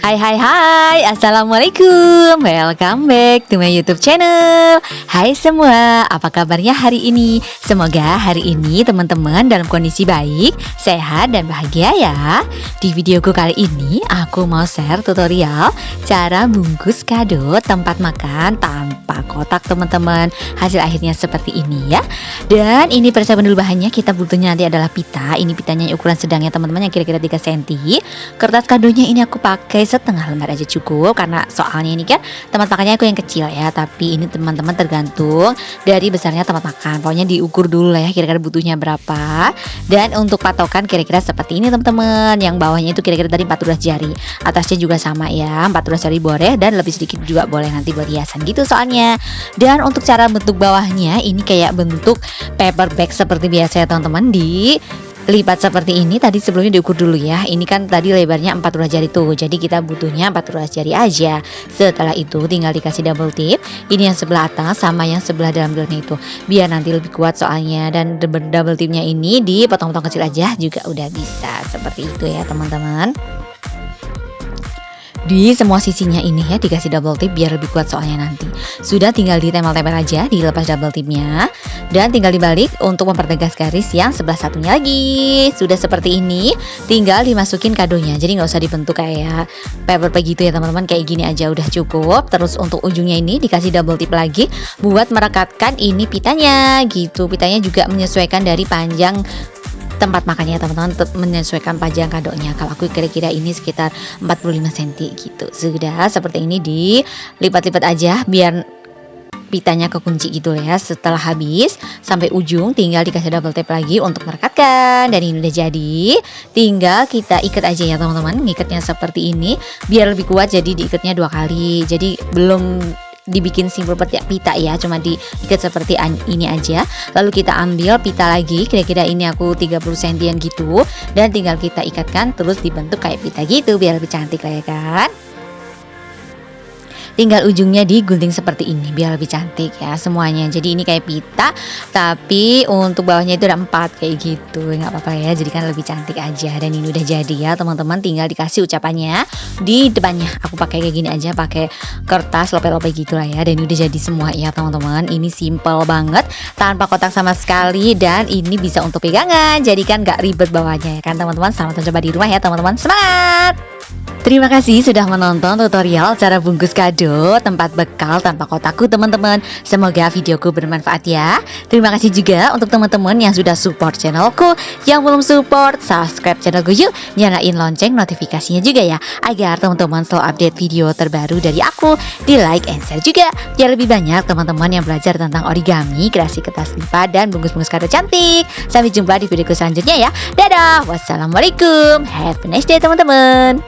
Hai hai hai, Assalamualaikum. Welcome back to my YouTube channel. Hai semua, apa kabarnya hari ini? Semoga hari ini teman-teman dalam kondisi baik, sehat dan bahagia ya. Di videoku kali ini aku mau share tutorial cara bungkus kado tempat makan tanpa kotak teman-teman. Hasil akhirnya seperti ini ya. Dan ini persiapan dulu bahannya, kita butuhnya nanti adalah pita. Ini pitanya ukuran sedang ya teman-teman, yang kira-kira 3 cm. Kertas kadonya ini aku pakai setengah lembar aja cukup, karena soalnya ini kan tempat makannya aku yang kecil ya, tapi ini teman-teman tergantung dari besarnya tempat makan. Pokoknya diukur dulu lah ya, kira-kira butuhnya berapa. Dan untuk patokan kira-kira seperti ini teman-teman, yang bawahnya itu kira-kira tadi 14 jari, atasnya juga sama ya, 14 jari boleh, dan lebih sedikit juga boleh nanti buat hiasan gitu soalnya. Dan untuk cara bentuk bawahnya ini kayak bentuk paper bag seperti biasa ya teman-teman, lipat seperti ini. Tadi sebelumnya diukur dulu ya. Ini kan tadi lebarnya 14 jari tuh. Jadi kita butuhnya 14 jari aja. Setelah itu tinggal dikasih double tip. Ini yang sebelah atas sama yang sebelah dalam dalamnya itu. Biar nanti lebih kuat soalnya. Dan double tipnya ini dipotong-potong kecil aja juga udah bisa. Seperti itu ya teman-teman. Di semua sisinya ini ya dikasih double tip biar lebih kuat soalnya nanti. Sudah tinggal ditempel-tempel aja, dilepas double tipnya, dan tinggal dibalik untuk mempertegas garis yang sebelah satunya lagi. Sudah seperti ini, tinggal dimasukin kadonya. Jadi nggak usah dibentuk kayak paper bag gitu ya teman-teman, kayak gini aja udah cukup. Terus untuk ujungnya ini dikasih double tip lagi buat merekatkan ini pitanya gitu. Pitanya juga menyesuaikan dari panjang tempat makannya teman-teman, menyesuaikan panjang kadonya. Kalau aku kira-kira ini sekitar 45 cm gitu. Sudah seperti ini dilipat-lipat aja biar pitanya kekunci gitu ya. Setelah habis sampai ujung tinggal dikasih double tape lagi untuk merekatkan. Dan ini udah jadi, tinggal kita ikat aja ya teman-teman. Ngikatnya seperti ini biar lebih kuat, jadi diikatnya 2 kali. Jadi belum dibikin simpul pita ya, cuma diikat seperti ini aja. Lalu kita ambil pita lagi, kira-kira ini aku 30 cm gitu, dan tinggal kita ikatkan terus dibentuk kayak pita gitu biar lebih cantik lah ya kan. Tinggal ujungnya digunting seperti ini biar lebih cantik ya semuanya. Jadi ini kayak pita, tapi untuk bawahnya itu ada 4 kayak gitu. Nggak apa-apa ya, jadi kan lebih cantik aja. Dan ini udah jadi ya teman-teman, tinggal dikasih ucapannya di depannya. Aku pakai kayak gini aja, pakai kertas lope-lope gitu lah ya. Dan ini udah jadi semua ya teman-teman. Ini simple banget, tanpa kotak sama sekali, dan ini bisa untuk pegangan. Jadi kan nggak ribet bawahnya ya kan teman-teman. Selamat mencoba di rumah ya teman-teman. Semangat! Terima kasih sudah menonton tutorial cara bungkus kado tempat bekal tanpa kotakku teman-teman. Semoga videoku bermanfaat ya. Terima kasih juga untuk teman-teman yang sudah support channelku. Yang belum support, subscribe channelku yuk. Nyalain lonceng notifikasinya juga ya, agar teman-teman selalu update video terbaru dari aku. Di like and share juga, biar lebih banyak teman-teman yang belajar tentang origami, kreasi kertas lipat, dan bungkus-bungkus kado cantik. Sampai jumpa di videoku selanjutnya ya. Dadah, wassalamualaikum, have a nice day teman-teman.